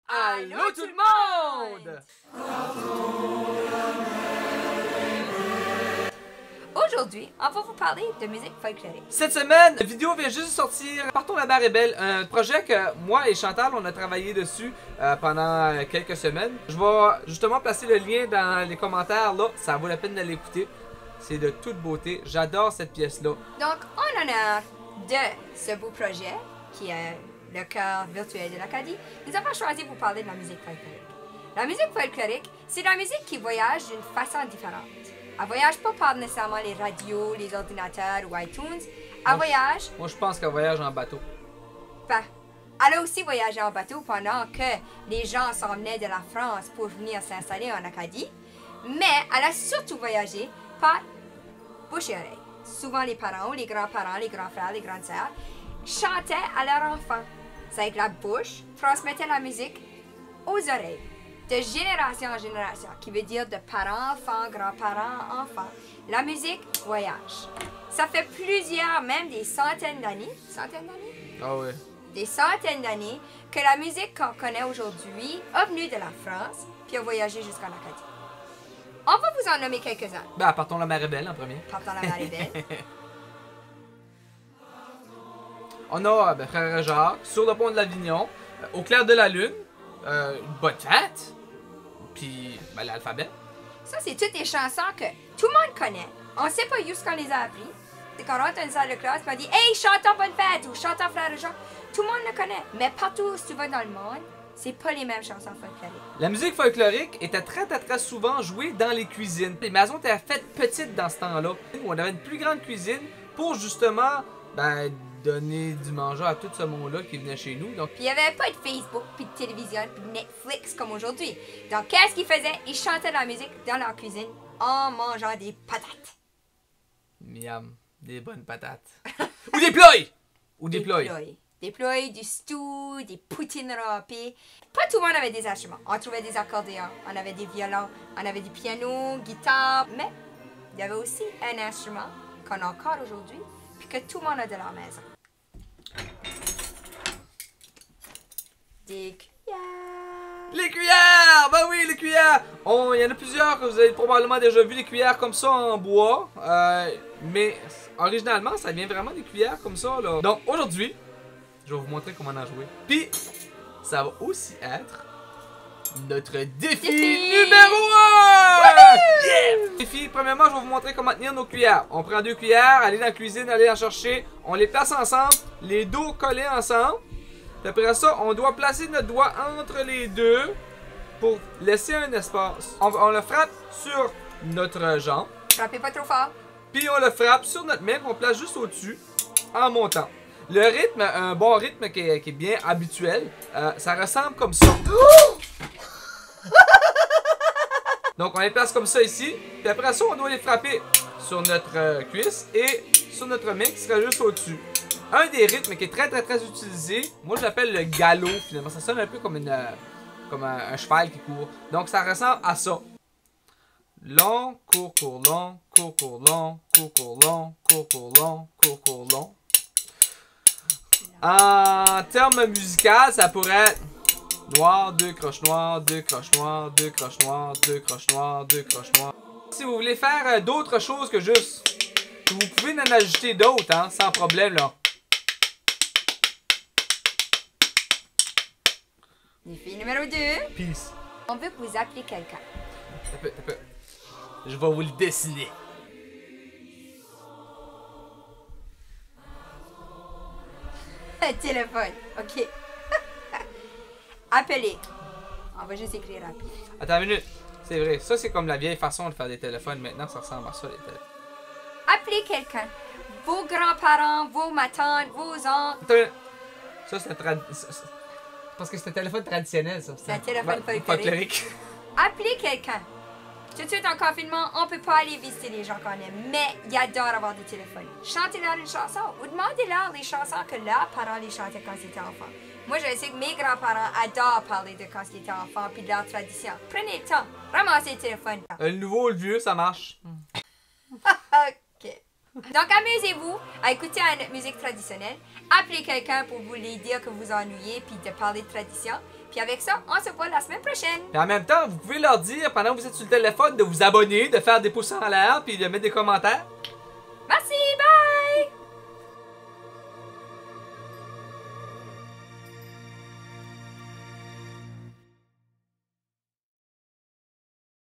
Allô tout le monde! Aujourd'hui, on va vous parler de musique folklorique. Cette semaine, la vidéo vient juste de sortir. Partons la barre est belle, un projet que moi et Chantal, on a travaillé dessus pendant quelques semaines. Je vais justement placer le lien dans les commentaires là, ça vaut la peine de l'écouter. C'est de toute beauté, j'adore cette pièce-là. Donc, en honneur de ce beau projet, qui est le chœur virtuel de l'Acadie, nous avons choisi de vous parler de la musique folklorique. La musique folklorique, c'est la musique qui voyage d'une façon différente. Elle voyage pas par nécessairement les radios, les ordinateurs ou iTunes. Elle voyage... Moi, je pense qu'elle voyage en bateau. Ben, elle a aussi voyagé en bateau pendant que les gens s'emmenaient de la France pour venir s'installer en Acadie. Mais elle a surtout voyagé par bouche et oreille. Souvent, les parents, les grands-parents, les grands frères, les grandes sœurs chantaient à leurs enfants. C'est avec la bouche, transmettaient la musique aux oreilles, de génération en génération, qui veut dire de parents-enfants, grands-parents-enfants. La musique voyage. Ça fait plusieurs, même des centaines d'années. Centaines d'années? Ah ouais. Des centaines d'années que la musique qu'on connaît aujourd'hui a venu de la France puis a voyagé jusqu'en Acadie. On va vous en nommer quelques-uns. Ben, partons la mer est belle en premier. Partons la marée belle. On a Frère Jacques, Sur le pont de l'Avignon, Au clair de la lune, Une bonne fête, puis l'alphabet. Ça, c'est toutes des chansons que tout le monde connaît. On sait pas où est-ce qu'on les a appris. C'est quand on rentre dans une salle de classe, on dit « Hey, chantons Bonne fête » ou « Chantons Frère Jacques ». Tout le monde le connaît. Mais partout où tu vas dans le monde, c'est pas les mêmes chansons folkloriques. La musique folklorique était très souvent jouée dans les cuisines. Les maisons étaient faites petites dans ce temps-là. On avait une plus grande cuisine pour justement donner du manger à tout ce monde-là qui venait chez nous. Donc... Puis il n'y avait pas de Facebook, puis de télévision, puis de Netflix comme aujourd'hui. Donc qu'est-ce qu'ils faisaient? Ils chantaient la musique dans leur cuisine en mangeant des patates. Miam, des bonnes patates. Ou des ploys! Ou des ploys. Des ploys, du stew, des poutines râpées. Pas tout le monde avait des instruments. On trouvait des accordéons, on avait des violons, on avait du piano, guitare. Mais il y avait aussi un instrument qu'on a encore aujourd'hui, puis que tout le monde a de leur maison. Des cuillères. Les cuillères! Ben oui, les cuillères! Il y en a plusieurs que vous avez probablement déjà vu, des cuillères comme ça en bois. Mais originalement, ça vient vraiment des cuillères comme ça, là. Donc aujourd'hui, je vais vous montrer comment en jouer. Puis, ça va aussi être notre défi numéro 1! Yeah! Défi, premièrement, je vais vous montrer comment tenir nos cuillères. On prend 2 cuillères, aller dans la cuisine, aller en chercher. On les place ensemble, les dos collés ensemble. Puis après ça, on doit placer notre doigt entre les deux pour laisser un espace. On le frappe sur notre jambe. Frappez pas trop fort. Puis on le frappe sur notre main qu'on place juste au-dessus en montant. Le rythme, un bon rythme qui est bien habituel, ça ressemble comme ça. Donc on les place comme ça ici. Puis après ça, on doit les frapper sur notre cuisse et sur notre main qui sera juste au-dessus. Un des rythmes qui est très utilisé, moi je l'appelle le galop finalement. Ça sonne un peu comme un cheval qui court. Donc ça ressemble à ça. Long, court, long, court, long, court, long, court, long, court, long. En termes musical, ça pourrait être noir, 2 croches noires, 2 croches noires, 2 croches noires, 2 croches noires, 2 croches noires. Si vous voulez faire d'autres choses que juste, vous pouvez en ajouter d'autres, hein, sans problème là. Défi numéro 2. Peace. On veut que vous appelez quelqu'un. T'as peu. Je vais vous le dessiner. Un téléphone, ok. Appelez. On va juste écrire appeler. Attends une minute. C'est vrai, ça c'est comme la vieille façon de faire des téléphones. Maintenant, ça ressemble à ça, les téléphones. Appelez quelqu'un. Vos grands-parents, vos matantes, vos oncles. Attends, ça c'est parce que c'est un téléphone traditionnel, ça. C'est un téléphone folklorique. Appelez quelqu'un. Tout de suite en confinement, on peut pas aller visiter les gens qu'on aime, mais ils adorent avoir des téléphones. Chantez-leur une chanson ou demandez-leur les chansons que leurs parents les chantaient quand ils étaient enfants. Moi, je sais que mes grands-parents adorent parler de quand ils étaient enfants puis de leurs traditions. Prenez le temps, ramassez le téléphone. Le nouveau, le vieux, ça marche. Ok. Donc, amusez-vous à écouter notre musique traditionnelle. Appelez quelqu'un pour vous lui dire que vous ennuyez puis de parler de tradition. Puis Puis avec ça, on se voit la semaine prochaine. Et en même temps, vous pouvez leur dire, pendant que vous êtes sur le téléphone, de vous abonner, de faire des pouces en l'air, puis de mettre des commentaires. Merci, bye!